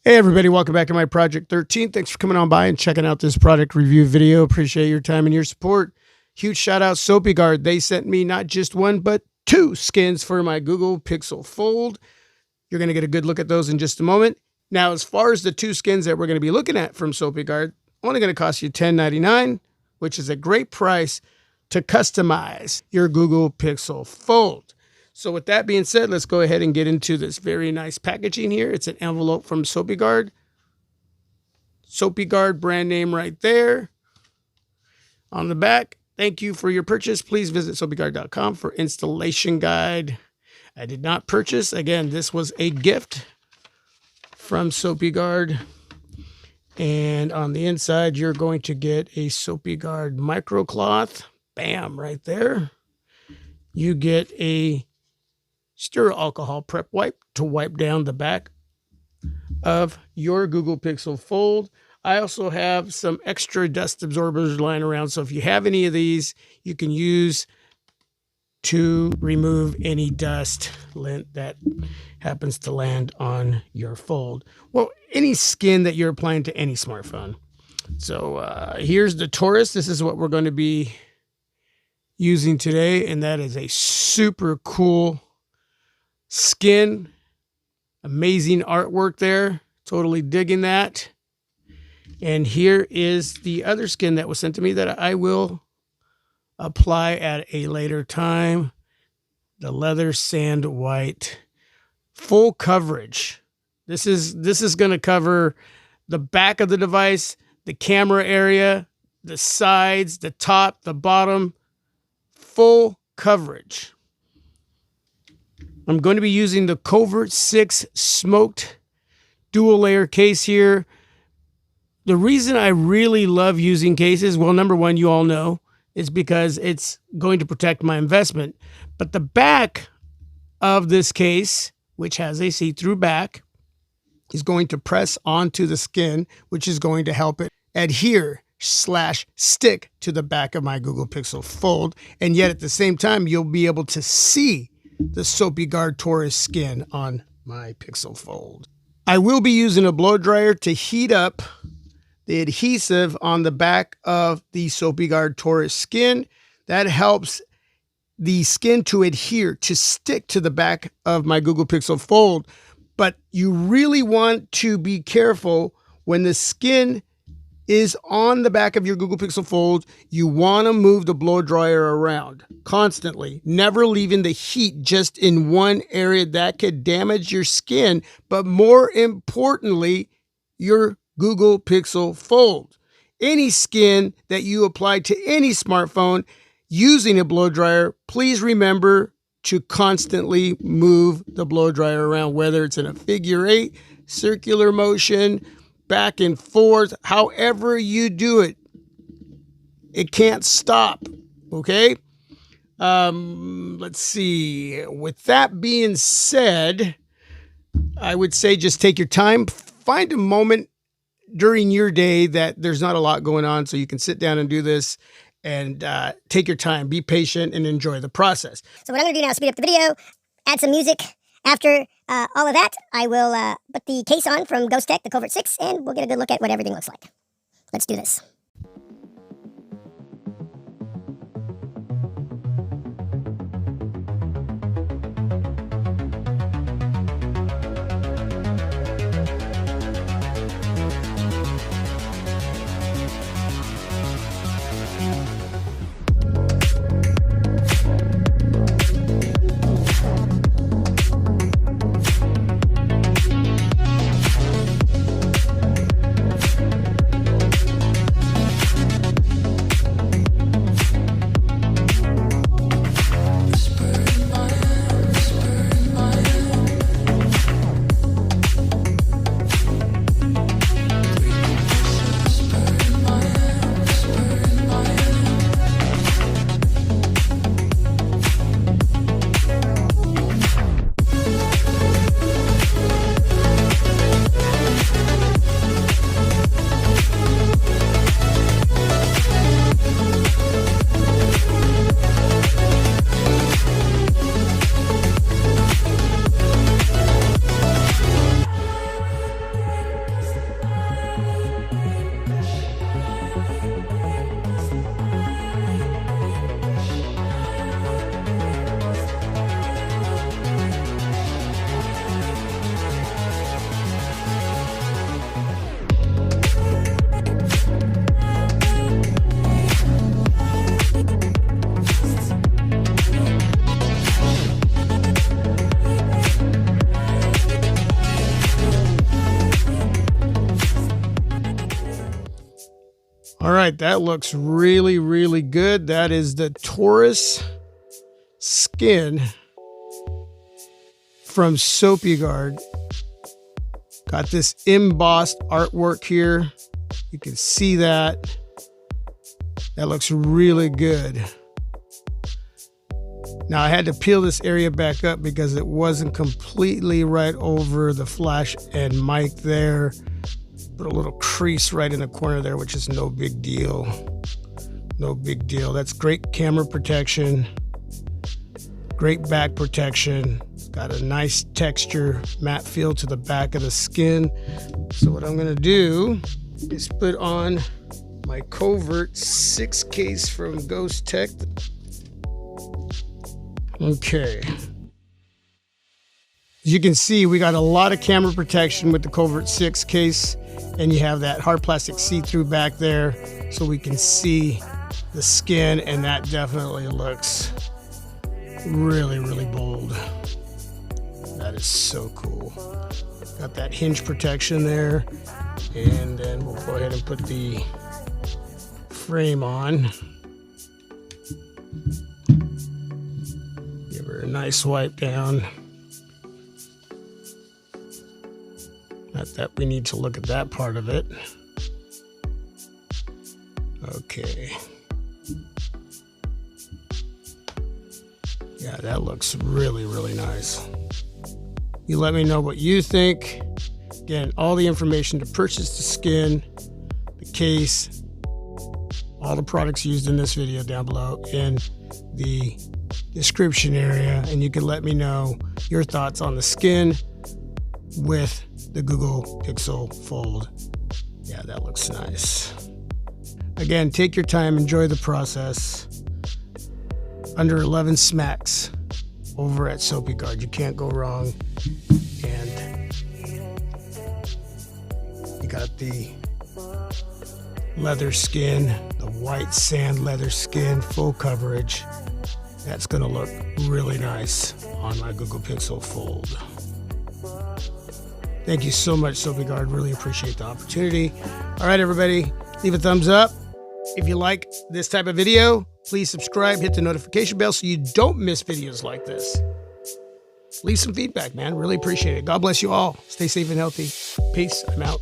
Hey everybody, welcome back to my Project 13. Thanks for coming on by and checking out this product review video. Appreciate your time and your support. Huge shout out Sopiguard. They sent me not just one, but two skins for my Google Pixel Fold. You're going to get a good look at those in just a moment. Now, as far as the two skins that we're going to be looking at from Sopiguard, only going to cost you $10.99, which is a great price to customize your Google Pixel Fold. So with that being said, let's go ahead and get into this very nice packaging here. It's an envelope from Sopiguard. Sopiguard brand name right there. On the back, thank you for your purchase. Please visit sopiguard.com for installation guide. I did not purchase. Again, this was a gift from Sopiguard. And on the inside, you're going to get a Sopiguard microcloth. Bam, right there. You get a sterile alcohol prep wipe to wipe down the back of your Google Pixel Fold. I also have some extra dust absorbers lying around, so if you have any of these, you can use to remove any dust lint that happens to land on your fold. Well, any skin that you're applying to any smartphone. So here's the Taurus. This is what we're going to be using today, and that is a super cool skin. Amazing artwork there. Totally digging that. And here is the other skin that was sent to me that I will apply at a later time. The leather sand white. Full coverage. This is going to cover the back of the device, the camera area, the sides, the top, the bottom. Full coverage. I'm going to be using the Covert 6 smoked dual layer case here. The reason I really love using cases, well, number one, you all know, is because it's going to protect my investment. But the back of this case, which has a see-through back, is going to press onto the skin, which is going to help it adhere/stick to the back of my Google Pixel Fold. And yet at the same time, you'll be able to see the Sopiguard Taurus skin on my Pixel Fold. I will be using a blow dryer to heat up the adhesive on the back of the Sopiguard Taurus skin. That helps the skin to adhere, to stick to the back of my Google Pixel Fold. But you really want to be careful when the skin is on the back of your Google Pixel Fold. You want to move the blow dryer around constantly, never leaving the heat just in one area. That could damage your skin, but more importantly, your Google Pixel Fold. Any skin that you apply to any smartphone using a blow dryer, please remember to constantly move the blow dryer around, whether it's in a figure 8, circular motion, back and forth, however you do it. It can't stop, okay? Let's see. With that being said, I would say just take your time. Find a moment during your day that there's not a lot going on, so you can sit down and do this, and take your time, be patient, and enjoy the process. So what I'm going to do now is speed up the video, add some music. After all of that, I will put the case on from Ghost Tech, the Covert 6, and we'll get a good look at what everything looks like. Let's do this. All right, that looks really, really good. That is the Taurus skin from Sopiguard. Got this embossed artwork here. You can see that. That looks really good. Now I had to peel this area back up because it wasn't completely right over the flash and mic there. Put a little crease right in the corner there, which is no big deal. No big deal. That's great camera protection. Great back protection. It's got a nice texture, matte feel to the back of the skin. So what I'm gonna do is put on my Covert 6 case from Ghost Tech. Okay. As you can see, we got a lot of camera protection with the Covert 6 case, and you have that hard plastic see-through back there so we can see the skin, and that definitely looks really, really bold. That is so cool. Got that hinge protection there, and then we'll go ahead and put the frame on. Give her a nice wipe down. Not that we need to look at that part of it. Okay. Yeah, that looks really, really nice. You let me know what you think. Again, all the information to purchase the skin, the case, all the products used in this video down below in the description area, and you can let me know your thoughts on the skin with the Google Pixel Fold. Yeah, that looks nice. Again, take your time, enjoy the process. Under 11 smacks over at Sopiguard. You can't go wrong. And you got the leather skin, the white sand leather skin, full coverage. That's gonna look really nice on my Google Pixel Fold. Thank you so much, Sopiguard. Really appreciate the opportunity. All right, everybody, leave a thumbs up. If you like this type of video, please subscribe, hit the notification bell so you don't miss videos like this. Leave some feedback, man. Really appreciate it. God bless you all. Stay safe and healthy. Peace. I'm out.